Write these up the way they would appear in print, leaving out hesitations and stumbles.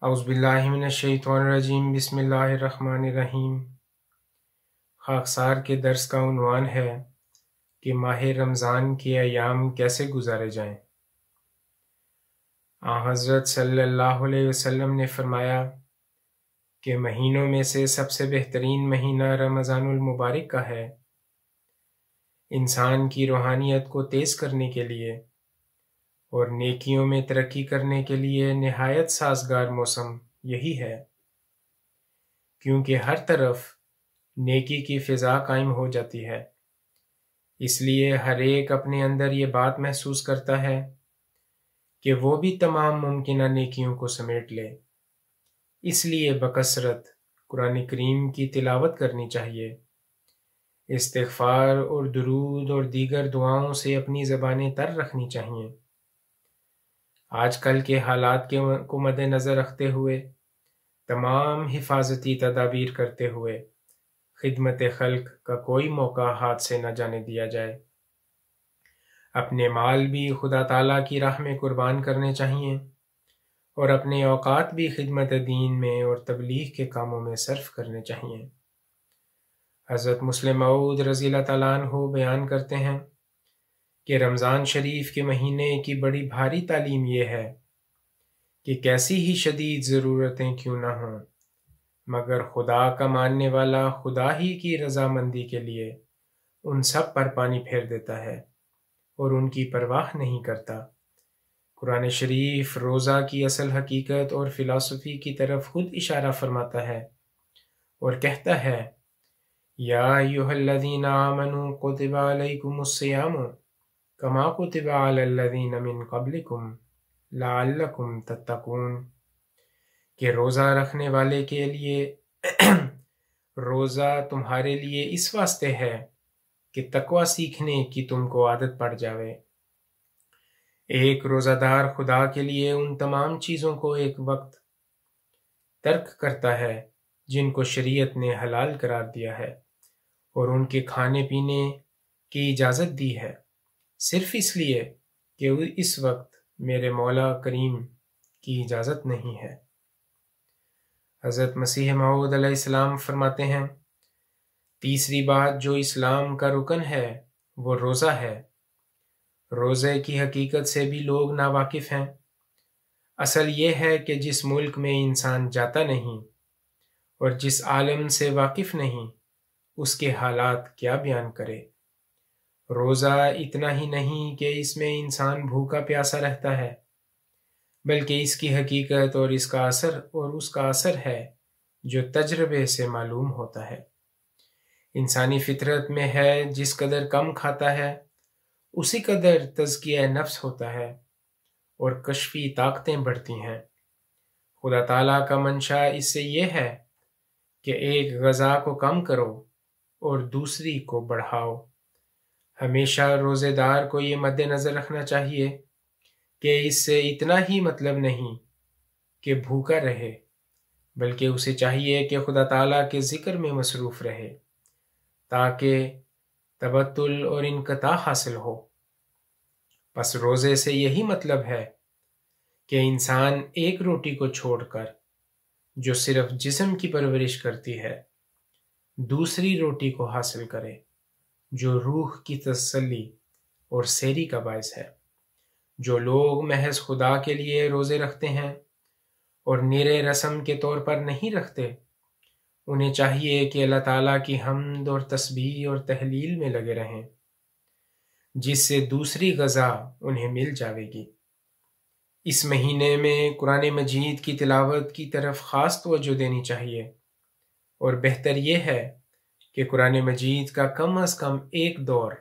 اعوذ باللہ من الشیطان الرجیم بسم اللہ الرحمن الرحیم۔ خاکسار کے درس کا عنوان ہے کہ ماہ رمضان کے ایام کیسے گزارے جائیں۔ حضرت صلی اللہ علیہ وسلم نے فرمایا کہ مہینوں میں سے سب سے بہترین مہینہ رمضان المبارک کا ہے۔ انسان کی روحانیت کو تیز کرنے کے لیے اور نیکیوں میں ترقی کرنے کے لیے نہایت سازگار موسم یہی ہے، کیونکہ ہر طرف نیکی کی فضا قائم ہو جاتی ہے۔ اس لیے ہر ایک اپنے اندر یہ بات محسوس کرتا ہے کہ وہ بھی تمام ممکنہ نیکیوں کو سمیٹ لے۔ اس لیے بکثرت قرآن کریم کی تلاوت کرنی چاہیے، استغفار اور درود اور دیگر دعاؤں سے اپنی زبانیں تر رکھنی چاہیے۔ آج کل کے حالات کو مد نظر رکھتے ہوئے تمام حفاظتی تدابیر کرتے ہوئے خدمت خلق کا کوئی موقع ہاتھ سے نہ جانے دیا جائے۔ اپنے مال بھی خدا تعالیٰ کی راہ میں قربان کرنے چاہیے اور اپنے اوقات بھی خدمت دین میں اور تبلیغ کے کاموں میں صرف کرنے چاہیے۔ حضرت مسلم موعود رضی اللہ تعالیٰ عنہ بیان کرتے ہیں کہ رمضان شریف کے مہینے کی بڑی بھاری تعلیم یہ ہے کہ کیسی ہی شدید ضرورتیں کیوں نہ ہوں، مگر خدا کا ماننے والا خدا ہی کی رضامندی کے لیے ان سب پر پانی پھیر دیتا ہے اور ان کی پرواہ نہیں کرتا۔ قرآن شریف روزہ کی اصل حقیقت اور فلسفی کی طرف خود اشارہ فرماتا ہے اور کہتا ہے، یا ایھا الذین آمنوا کتب علیکم الصیام کما کتب علی الذین من قبلکم لعلکم تتقون، کہ روزہ رکھنے والے کے لیے روزہ تمہارے لیے اس واسطے ہے کہ تقوی سیکھنے کی تم کو عادت پڑ جاوے۔ ایک روزہ دار خدا کے لیے ان تمام چیزوں کو ایک وقت ترک کرتا ہے جن کو شریعت نے حلال قرار دیا ہے اور ان کے کھانے پینے کی اجازت دی ہے، صرف اس لیے کہ اس وقت میرے مولا کریم کی اجازت نہیں ہے۔ حضرت مسیح موعود علیہ السلام فرماتے ہیں، تیسری بات جو اسلام کا رکن ہے وہ روزہ ہے۔ روزے کی حقیقت سے بھی لوگ ناواقف ہیں۔ اصل یہ ہے کہ جس ملک میں انسان جاتا نہیں اور جس عالم سے واقف نہیں، اس کے حالات کیا بیان کرے۔ روزہ اتنا ہی نہیں کہ اس میں انسان بھوکا پیاسا رہتا ہے، بلکہ اس کی حقیقت اور اس کا اثر ہے جو تجربے سے معلوم ہوتا ہے۔ انسانی فطرت میں ہے جس قدر کم کھاتا ہے اسی قدر تزکیہ نفس ہوتا ہے اور کشفی طاقتیں بڑھتی ہیں۔ خدا تعالیٰ کا منشا اس سے یہ ہے کہ ایک غذا کو کم کرو اور دوسری کو بڑھاؤ۔ ہمیشہ روزے دار کو یہ مد نظر رکھنا چاہیے کہ اس سے اتنا ہی مطلب نہیں کہ بھوکا رہے، بلکہ اسے چاہیے کہ خدا تعالیٰ کے ذکر میں مصروف رہے تاکہ تبتل اور انقطاع حاصل ہو۔ پس روزے سے یہی مطلب ہے کہ انسان ایک روٹی کو چھوڑ کر جو صرف جسم کی پرورش کرتی ہے، دوسری روٹی کو حاصل کرے جو روح کی تسلی اور سیری کا باعث ہے۔ جو لوگ محض خدا کے لیے روزے رکھتے ہیں اور نرے رسم کے طور پر نہیں رکھتے، انہیں چاہیے کہ اللہ تعالیٰ کی حمد اور تسبیح اور تہلیل میں لگے رہیں، جس سے دوسری غذا انہیں مل جاوے گی۔ اس مہینے میں قرآن مجید کی تلاوت کی طرف خاص توجہ دینی چاہیے، اور بہتر یہ ہے کہ قرآن مجید کا کم از کم ایک دور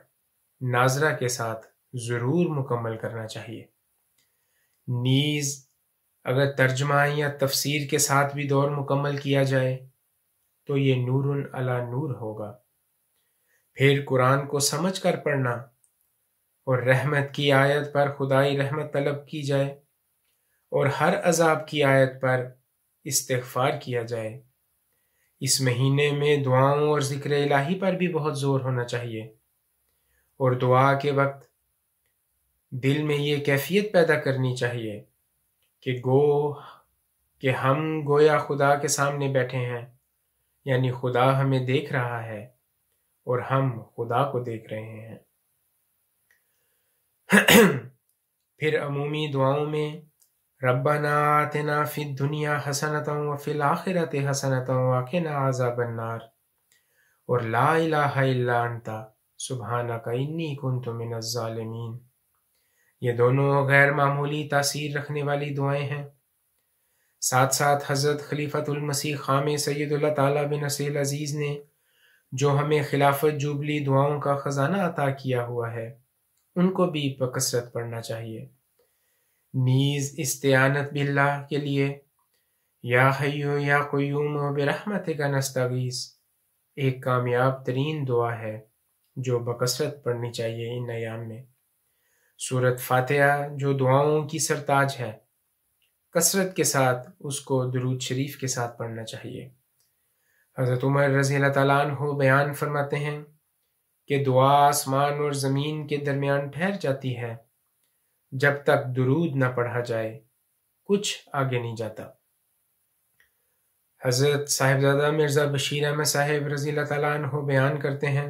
ناظرہ کے ساتھ ضرور مکمل کرنا چاہیے۔ نیز اگر ترجمہ یا تفسیر کے ساتھ بھی دور مکمل کیا جائے تو یہ نور علی نور ہوگا۔ پھر قرآن کو سمجھ کر پڑھنا اور رحمت کی آیت پر خدائی رحمت طلب کی جائے اور ہر عذاب کی آیت پر استغفار کیا جائے۔ اس مہینے میں دعاؤں اور ذکر الہی پر بھی بہت زور ہونا چاہیے، اور دعا کے وقت دل میں یہ کیفیت پیدا کرنی چاہیے کہ گو کہ ہم گویا خدا کے سامنے بیٹھے ہیں، یعنی خدا ہمیں دیکھ رہا ہے اور ہم خدا کو دیکھ رہے ہیں۔ پھر عمومی دعاؤں میں ربنا آتنا فی الدنیا حسنۃ وفی الآخرۃ حسنۃ وقنا عذاب النار اور لا الہ الا انت سبحانک انی کنت من الظالمین، یہ دونوں غیر معمولی تاثیر رکھنے والی دعائیں ہیں۔ ساتھ ساتھ حضرت خلیفۃ المسیح خام سید اللہ تعالیٰ بن نصیر العزیز نے جو ہمیں خلافت جوبلی دعاؤں کا خزانہ عطا کیا ہوا ہے، ان کو بھی بکثرت پڑھنا چاہیے۔ نیز استعانت باللہ کے لیے یا حی یا قیوم برحمتک نستغیث ایک کامیاب ترین دعا ہے جو بکثرت پڑھنی چاہیے ان ایام میں۔ سورۃ فاتحہ جو دعاؤں کی سرتاج ہے، کثرت کے ساتھ اس کو درود شریف کے ساتھ پڑھنا چاہیے۔ حضرت عمر رضی اللہ تعالیٰ عنہ بیان فرماتے ہیں کہ دعا آسمان اور زمین کے درمیان ٹھہر جاتی ہے، جب تک درود نہ پڑھا جائے کچھ آگے نہیں جاتا۔ حضرت صاحبزادہ مرزا بشیر احمد صاحب رضی اللہ تعالیٰ عنہ بیان کرتے ہیں،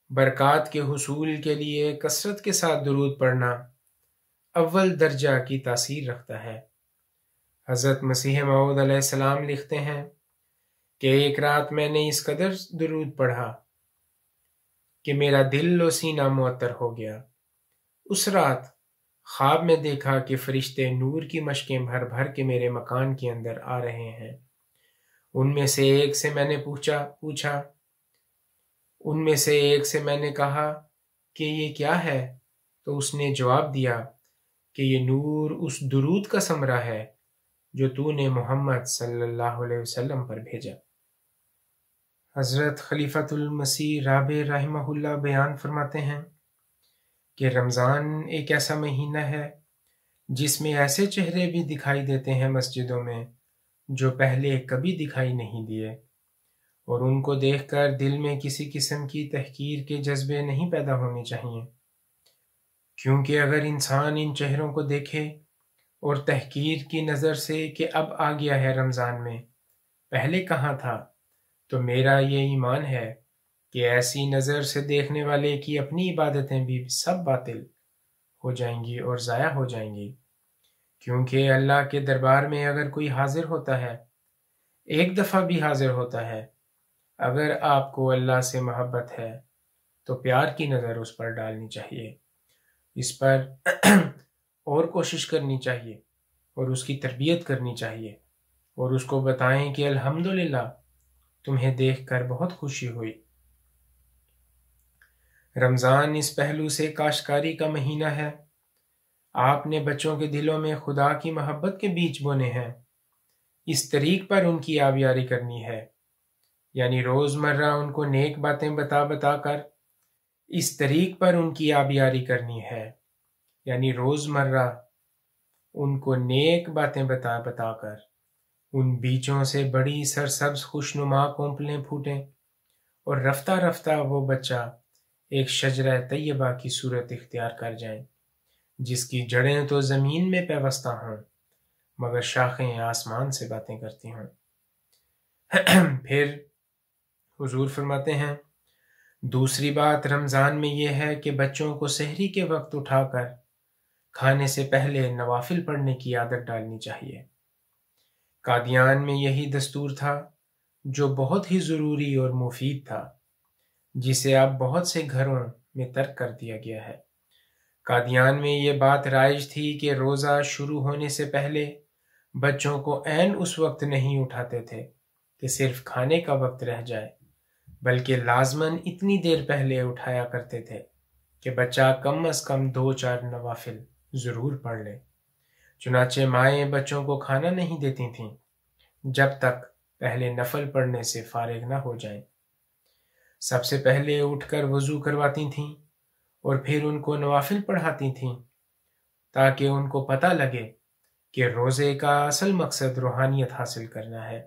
برکات کے حصول کے لیے کثرت کے ساتھ درود پڑھنا اول درجہ کی تاثیر رکھتا ہے۔ حضرت مسیح موعود علیہ السلام لکھتے ہیں کہ ایک رات میں نے اس قدر درود پڑھا کہ میرا دل و سینہ معطر ہو گیا۔ اس رات خواب میں دیکھا کہ فرشتے نور کی مشکیں بھر بھر کے میرے مکان کے اندر آ رہے ہیں۔ ان میں سے ایک سے میں نے کہا کہ یہ کیا ہے؟ تو اس نے جواب دیا کہ یہ نور اس درود کا ثمرہ ہے جو تو نے محمد صلی اللہ علیہ وسلم پر بھیجا۔ حضرت خلیفۃ المسیح رابع رحمہ اللہ بیان فرماتے ہیں کہ رمضان ایک ایسا مہینہ ہے جس میں ایسے چہرے بھی دکھائی دیتے ہیں مسجدوں میں جو پہلے کبھی دکھائی نہیں دیے، اور ان کو دیکھ کر دل میں کسی قسم کی تحقیر کے جذبے نہیں پیدا ہونے چاہیے، کیونکہ اگر انسان ان چہروں کو دیکھے اور تحقیر کی نظر سے کہ اب آ گیا ہے رمضان میں، پہلے کہاں تھا، تو میرا یہ ایمان ہے کہ ایسی نظر سے دیکھنے والے کی اپنی عبادتیں بھی سب باطل ہو جائیں گی اور ضائع ہو جائیں گی، کیونکہ اللہ کے دربار میں اگر کوئی حاضر ہوتا ہے، ایک دفعہ بھی حاضر ہوتا ہے، اگر آپ کو اللہ سے محبت ہے تو پیار کی نظر اس پر ڈالنی چاہیے، اس پر اور کوشش کرنی چاہیے اور اس کی تربیت کرنی چاہیے، اور اس کو بتائیں کہ الحمدللہ تمہیں دیکھ کر بہت خوشی ہوئی۔ رمضان اس پہلو سے کاشتکاری کا مہینہ ہے۔ آپ نے بچوں کے دلوں میں خدا کی محبت کے بیج بونے ہیں، اس طریق پر ان کی آبیاری کرنی ہے، یعنی روزمرہ ان کو نیک باتیں بتا کر اس طریق پر ان کی آبیاری کرنی ہے، یعنی روزمرہ ان کو نیک باتیں بتا کر ان بیجوں سے بڑی سرسبز خوشنما کونپلیں پھوٹیں، اور رفتہ رفتہ وہ بچہ ایک شجرہ طیبہ کی صورت اختیار کر جائیں، جس کی جڑیں تو زمین میں پیوستہ ہوں مگر شاخیں آسمان سے باتیں کرتی ہوں۔ پھر حضور فرماتے ہیں، دوسری بات رمضان میں یہ ہے کہ بچوں کو سحری کے وقت اٹھا کر کھانے سے پہلے نوافل پڑھنے کی عادت ڈالنی چاہیے۔ قادیان میں یہی دستور تھا جو بہت ہی ضروری اور مفید تھا، جسے اب بہت سے گھروں میں ترک کر دیا گیا ہے۔ قادیان میں یہ بات رائج تھی کہ روزہ شروع ہونے سے پہلے بچوں کو عین اس وقت نہیں اٹھاتے تھے کہ صرف کھانے کا وقت رہ جائے، بلکہ لازماً اتنی دیر پہلے اٹھایا کرتے تھے کہ بچہ کم از کم 2-4 نوافل ضرور پڑھ لے۔ چنانچہ مائیں بچوں کو کھانا نہیں دیتی تھیں جب تک پہلے نفل پڑھنے سے فارغ نہ ہو جائیں۔ سب سے پہلے اٹھ کر وضو کرواتی تھیں اور پھر ان کو نوافل پڑھاتی تھیں، تاکہ ان کو پتہ لگے کہ روزے کا اصل مقصد روحانیت حاصل کرنا ہے۔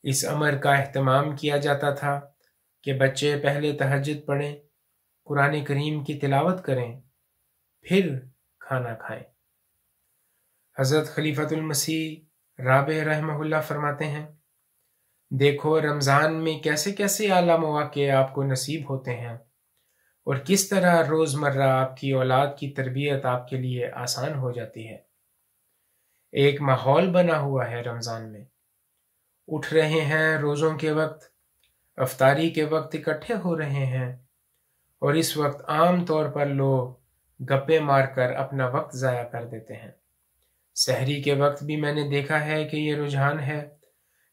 اس امر کا اہتمام کیا جاتا تھا کہ بچے پہلے تہجد پڑھیں، قرآن کریم کی تلاوت کریں، پھر کھانا کھائیں۔ حضرت خلیفۃ المسیح رابع رحمہ اللہ فرماتے ہیں، دیکھو رمضان میں کیسے کیسے اعلیٰ مواقع آپ کو نصیب ہوتے ہیں، اور کس طرح روزمرہ آپ کی اولاد کی تربیت آپ کے لیے آسان ہو جاتی ہے۔ ایک ماحول بنا ہوا ہے رمضان میں، اٹھ رہے ہیں روزوں کے وقت، افطاری کے وقت اکٹھے ہو رہے ہیں، اور اس وقت عام طور پر لوگ گپے مار کر اپنا وقت ضائع کر دیتے ہیں۔ سحری کے وقت بھی میں نے دیکھا ہے کہ یہ رجحان ہے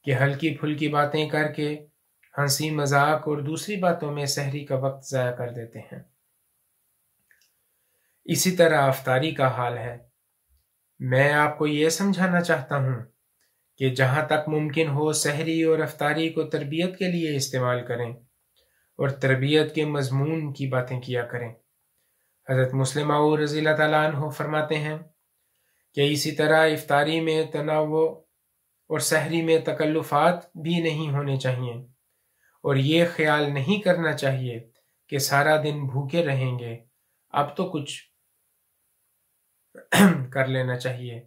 کہ ہلکی پھلکی باتیں کر کے ہنسی مذاق اور دوسری باتوں میں سحری کا وقت ضائع کر دیتے ہیں۔ اسی طرح افطاری کا حال ہے۔ میں آپ کو یہ سمجھانا چاہتا ہوں کہ جہاں تک ممکن ہو سحری اور افطاری کو تربیت کے لیے استعمال کریں اور تربیت کے مضمون کی باتیں کیا کریں۔ حضرت مسلم معود رضی اللہ تعالیٰ عنہ فرماتے ہیں کہ اسی طرح افطاری میں تنوع اور سحری میں تکلفات بھی نہیں ہونے چاہیے، اور یہ خیال نہیں کرنا چاہیے کہ سارا دن بھوکے رہیں گے، اب تو کچھ کر لینا چاہیے۔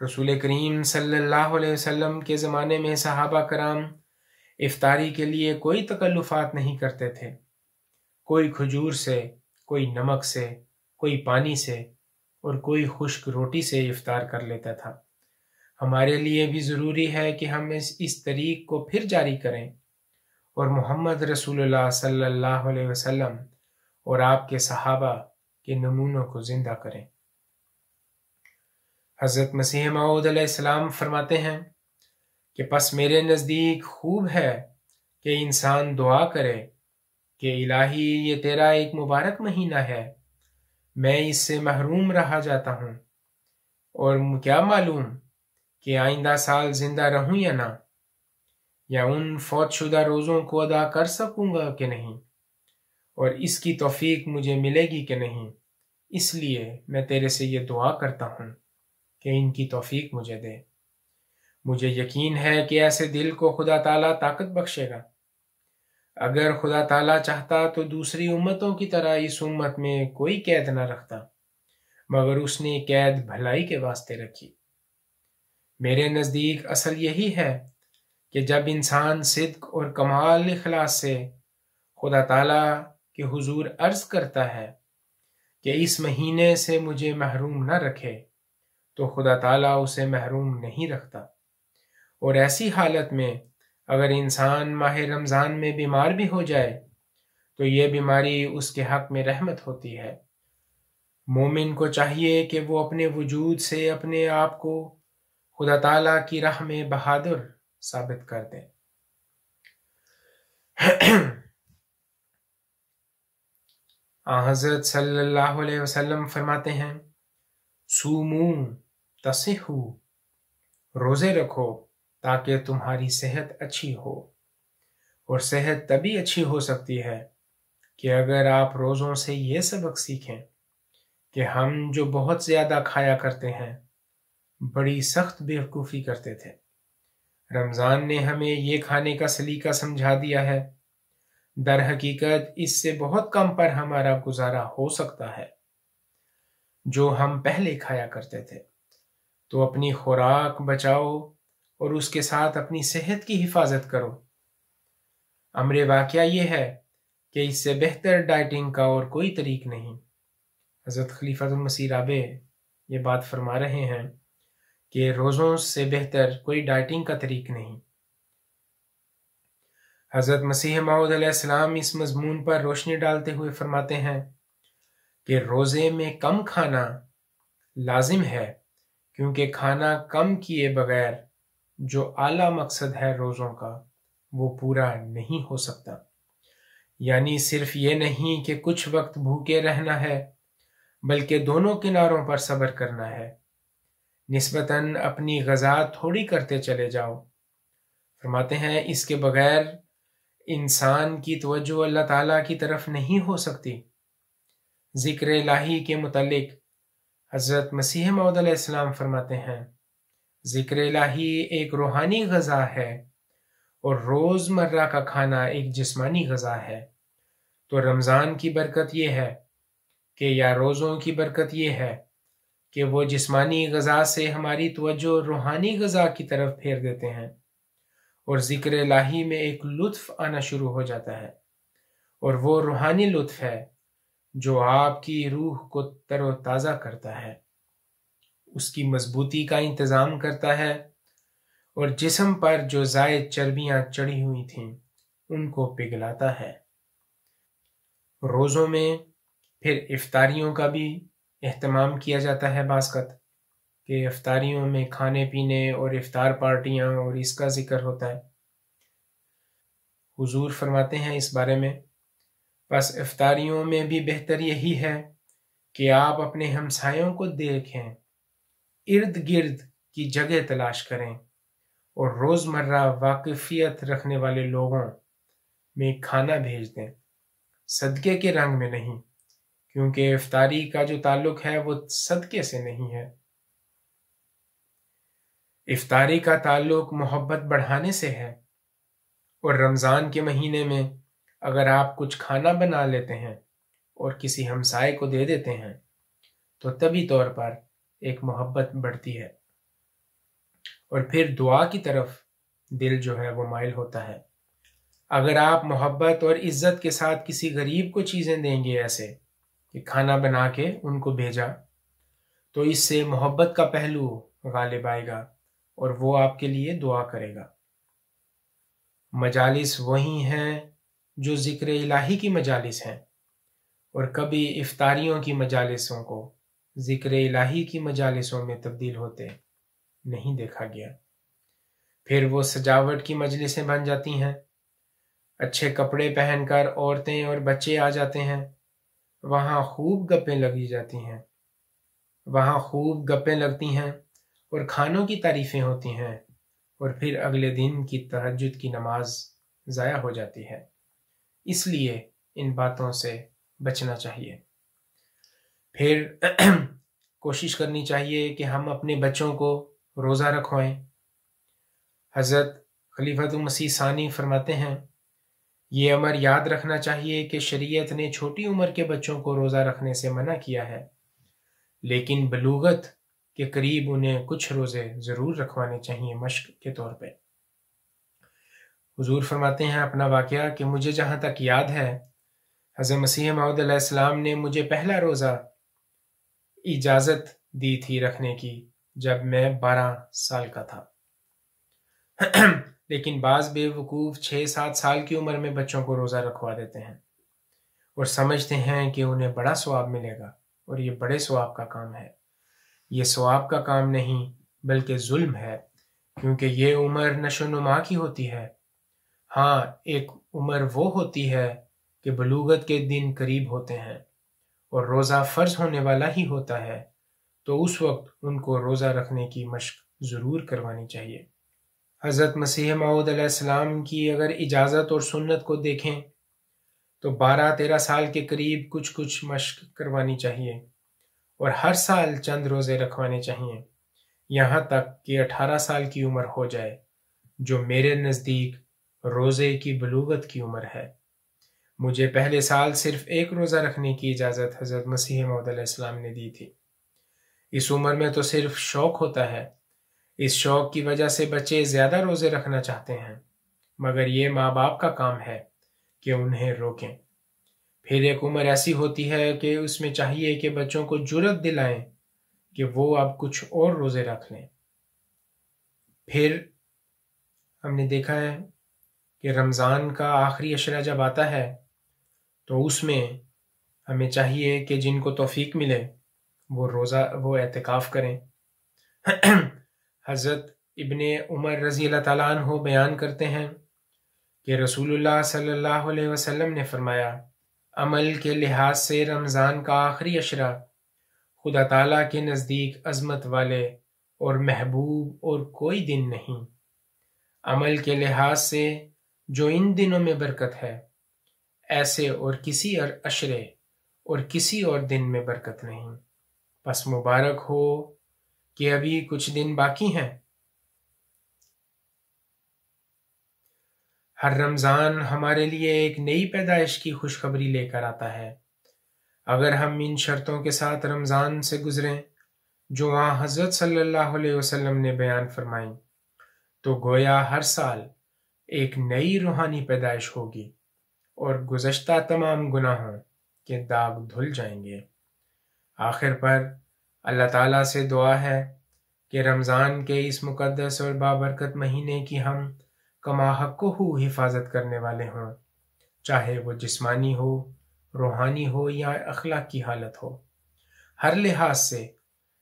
رسول کریم صلی اللہ علیہ وسلم کے زمانے میں صحابہ کرام افطاری کے لیے کوئی تکلفات نہیں کرتے تھے۔ کوئی کھجور سے، کوئی نمک سے، کوئی پانی سے، اور کوئی خشک روٹی سے افطار کر لیتا تھا۔ ہمارے لیے بھی ضروری ہے کہ ہم اس طریق کو پھر جاری کریں اور محمد رسول اللہ صلی اللہ علیہ وسلم اور آپ کے صحابہ کے نمونوں کو زندہ کریں۔ حضرت مسیح موعود علیہ السلام فرماتے ہیں کہ پس میرے نزدیک خوب ہے کہ انسان دعا کرے کہ الہی یہ تیرا ایک مبارک مہینہ ہے، میں اس سے محروم رہا جاتا ہوں، اور کیا معلوم کہ آئندہ سال زندہ رہوں یا نہ، یا ان فوت شدہ روزوں کو ادا کر سکوں گا کہ نہیں، اور اس کی توفیق مجھے ملے گی کہ نہیں، اس لیے میں تیرے سے یہ دعا کرتا ہوں کہ ان کی توفیق مجھے دے۔ مجھے یقین ہے کہ ایسے دل کو خدا تعالیٰ طاقت بخشے گا۔ اگر خدا تعالیٰ چاہتا تو دوسری امتوں کی طرح اس امت میں کوئی قید نہ رکھتا، مگر اس نے قید بھلائی کے واسطے رکھی۔ میرے نزدیک اصل یہی ہے کہ جب انسان صدق اور کمال اخلاص سے خدا تعالیٰ کے حضور عرض کرتا ہے کہ اس مہینے سے مجھے محروم نہ رکھے، تو خدا تعالیٰ اسے محروم نہیں رکھتا۔ اور ایسی حالت میں اگر انسان ماہ رمضان میں بیمار بھی ہو جائے تو یہ بیماری اس کے حق میں رحمت ہوتی ہے۔ مومن کو چاہیے کہ وہ اپنے وجود سے اپنے آپ کو خدا تعالیٰ کی راہ میں بہادر ثابت کر دے۔ حضرت صلی اللہ علیہ وسلم فرماتے ہیں، سومو تصحو، روزے رکھو تاکہ تمہاری صحت اچھی ہو، اور صحت تبھی اچھی ہو سکتی ہے کہ اگر آپ روزوں سے یہ سبق سیکھیں کہ ہم جو بہت زیادہ کھایا کرتے ہیں بڑی سخت بیوقوفی کرتے تھے۔ رمضان نے ہمیں یہ کھانے کا سلیقہ سمجھا دیا ہے، در حقیقت اس سے بہت کم پر ہمارا گزارا ہو سکتا ہے جو ہم پہلے کھایا کرتے تھے۔ تو اپنی خوراک بچاؤ اور اس کے ساتھ اپنی صحت کی حفاظت کرو۔ امر واقعہ یہ ہے کہ اس سے بہتر ڈائٹنگ کا اور کوئی طریق نہیں۔ حضرت خلیفۃ المسیح رابع یہ بات فرما رہے ہیں کہ روزوں سے بہتر کوئی ڈائٹنگ کا طریق نہیں۔ حضرت مسیح موعود علیہ السلام اس مضمون پر روشنی ڈالتے ہوئے فرماتے ہیں کہ روزے میں کم کھانا لازم ہے، کیونکہ کھانا کم کیے بغیر جو اعلیٰ مقصد ہے روزوں کا وہ پورا نہیں ہو سکتا۔ یعنی صرف یہ نہیں کہ کچھ وقت بھوکے رہنا ہے، بلکہ دونوں کناروں پر صبر کرنا ہے، نسبتاً اپنی غذا تھوڑی کرتے چلے جاؤ۔ فرماتے ہیں اس کے بغیر انسان کی توجہ اللہ تعالیٰ کی طرف نہیں ہو سکتی۔ ذکر الہی کے متعلق حضرت مسیح موعود علیہ السلام فرماتے ہیں، ذکر الہی ایک روحانی غذا ہے اور روز مرہ کا کھانا ایک جسمانی غذا ہے۔ تو رمضان کی برکت یہ ہے کہ یا روزوں کی برکت یہ ہے کہ وہ جسمانی غذا سے ہماری توجہ روحانی غذا کی طرف پھیر دیتے ہیں، اور ذکر الہی میں ایک لطف آنا شروع ہو جاتا ہے، اور وہ روحانی لطف ہے جو آپ کی روح کو تر و تازہ کرتا ہے، اس کی مضبوطی کا انتظام کرتا ہے، اور جسم پر جو زائد چربیاں چڑھی ہوئی تھیں ان کو پگھلاتا ہے۔ روزوں میں پھر افطاریوں کا بھی اہتمام کیا جاتا ہے بعض وقت، کہ افطاریوں میں کھانے پینے اور افطار پارٹیاں اور اس کا ذکر ہوتا ہے۔ حضور فرماتے ہیں اس بارے میں، بس افطاریوں میں بھی بہتر یہی ہے کہ آپ اپنے ہمسایوں کو دیکھیں، ارد گرد کی جگہ تلاش کریں اور روزمرہ واقفیت رکھنے والے لوگوں میں کھانا بھیج دیں، صدقے کے رنگ میں نہیں، کیونکہ افطاری کا جو تعلق ہے وہ صدقے سے نہیں ہے۔ افطاری کا تعلق محبت بڑھانے سے ہے، اور رمضان کے مہینے میں اگر آپ کچھ کھانا بنا لیتے ہیں اور کسی ہمسائے کو دے دیتے ہیں تو طبی طور پر ایک محبت بڑھتی ہے، اور پھر دعا کی طرف دل جو ہے وہ مائل ہوتا ہے۔ اگر آپ محبت اور عزت کے ساتھ کسی غریب کو چیزیں دیں گے، ایسے کہ کھانا بنا کے ان کو بھیجا، تو اس سے محبت کا پہلو غالب آئے گا اور وہ آپ کے لیے دعا کرے گا۔ مجالس وہی ہیں جو ذکر الہی کی مجالس ہیں، اور کبھی افطاریوں کی مجالسوں کو ذکر الہی کی مجالسوں میں تبدیل ہوتے نہیں دیکھا گیا۔ پھر وہ سجاوٹ کی مجلسیں بن جاتی ہیں، اچھے کپڑے پہن کر عورتیں اور بچے آ جاتے ہیں، وہاں خوب گپیں لگی جاتی ہیں، وہاں خوب گپیں لگتی ہیں اور کھانوں کی تعریفیں ہوتی ہیں، اور پھر اگلے دن کی تہجد کی نماز ضائع ہو جاتی ہے۔ اس لیے ان باتوں سے بچنا چاہیے۔ پھر کوشش کرنی چاہیے کہ ہم اپنے بچوں کو روزہ رکھوائیں۔ حضرت خلیفۃ المسیح ثانی فرماتے ہیں، یہ امر یاد رکھنا چاہیے کہ شریعت نے چھوٹی عمر کے بچوں کو روزہ رکھنے سے منع کیا ہے، لیکن بلوغت کے قریب انہیں کچھ روزے ضرور رکھوانے چاہیے مشق کے طور پہ۔ حضور فرماتے ہیں اپنا واقعہ کہ مجھے جہاں تک یاد ہے، حضرت مسیح موعود علیہ السلام نے مجھے پہلا روزہ اجازت دی تھی رکھنے کی جب میں 12 سال کا تھا، لیکن بعض بے وقوف 6-7 سال کی عمر میں بچوں کو روزہ رکھوا دیتے ہیں اور سمجھتے ہیں کہ انہیں بڑا ثواب ملے گا، اور یہ بڑے ثواب کا کام ہے۔ یہ ثواب کا کام نہیں بلکہ ظلم ہے، کیونکہ یہ عمر نشو و نما کی ہوتی ہے۔ ہاں، ایک عمر وہ ہوتی ہے کہ بلوغت کے دن قریب ہوتے ہیں اور روزہ فرض ہونے والا ہی ہوتا ہے، تو اس وقت ان کو روزہ رکھنے کی مشق ضرور کروانی چاہیے۔ حضرت مسیح موعود علیہ السلام کی اگر اجازت اور سنت کو دیکھیں تو 12-13 سال کے قریب کچھ مشق کروانی چاہیے، اور ہر سال چند روزے رکھوانے چاہیے، یہاں تک کہ 18 سال کی عمر ہو جائے، جو میرے نزدیک روزے کی بلوغت کی عمر ہے۔ مجھے پہلے سال صرف 1 روزہ رکھنے کی اجازت حضرت مسیح موعود علیہ السلام نے دی تھی۔ اس عمر میں تو صرف شوق ہوتا ہے، اس شوق کی وجہ سے بچے زیادہ روزے رکھنا چاہتے ہیں، مگر یہ ماں باپ کا کام ہے کہ انہیں روکیں۔ پھر ایک عمر ایسی ہوتی ہے کہ اس میں چاہیے کہ بچوں کو جرأت دلائیں کہ وہ اب کچھ اور روزے رکھ لیں۔ پھر ہم نے دیکھا ہے کہ رمضان کا آخری عشرہ جب آتا ہے تو اس میں ہمیں چاہیے کہ جن کو توفیق ملے وہ اعتکاف کریں۔ حضرت ابن عمر رضی اللہ تعالیٰ عنہ بیان کرتے ہیں کہ رسول اللہ صلی اللہ علیہ وسلم نے فرمایا، عمل کے لحاظ سے رمضان کا آخری عشرہ خدا تعالیٰ کے نزدیک عظمت والے اور محبوب اور کوئی دن نہیں۔ عمل کے لحاظ سے جو ان دنوں میں برکت ہے، ایسے اور کسی عشرے اور کسی اور دن میں برکت نہیں۔ پس مبارک ہو کہ ابھی کچھ دن باقی ہیں۔ ہر رمضان ہمارے لیے ایک نئی پیدائش کی خوشخبری لے کر آتا ہے۔ اگر ہم ان شرطوں کے ساتھ رمضان سے گزریں جو وہاں حضرت صلی اللہ علیہ وسلم نے بیان فرمائیں، تو گویا ہر سال ایک نئی روحانی پیدائش ہوگی اور گزشتہ تمام گناہوں کے داغ دھل جائیں گے۔ آخر پر اللہ تعالیٰ سے دعا ہے کہ رمضان کے اس مقدس اور بابرکت مہینے کی ہم کما حق حفاظت کرنے والے ہوں، چاہے وہ جسمانی ہو، روحانی ہو یا اخلاقی حالت ہو۔ ہر لحاظ سے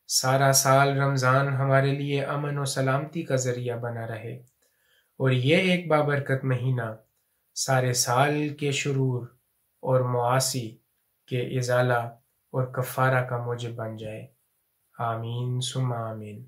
سارا سال رمضان ہمارے لیے امن و سلامتی کا ذریعہ بنا رہے، اور یہ ایک بابرکت مہینہ سارے سال کے شرور اور معاصی کے ازالہ اور کفارہ کا موجب بن جائے۔ آمین ثم آمین۔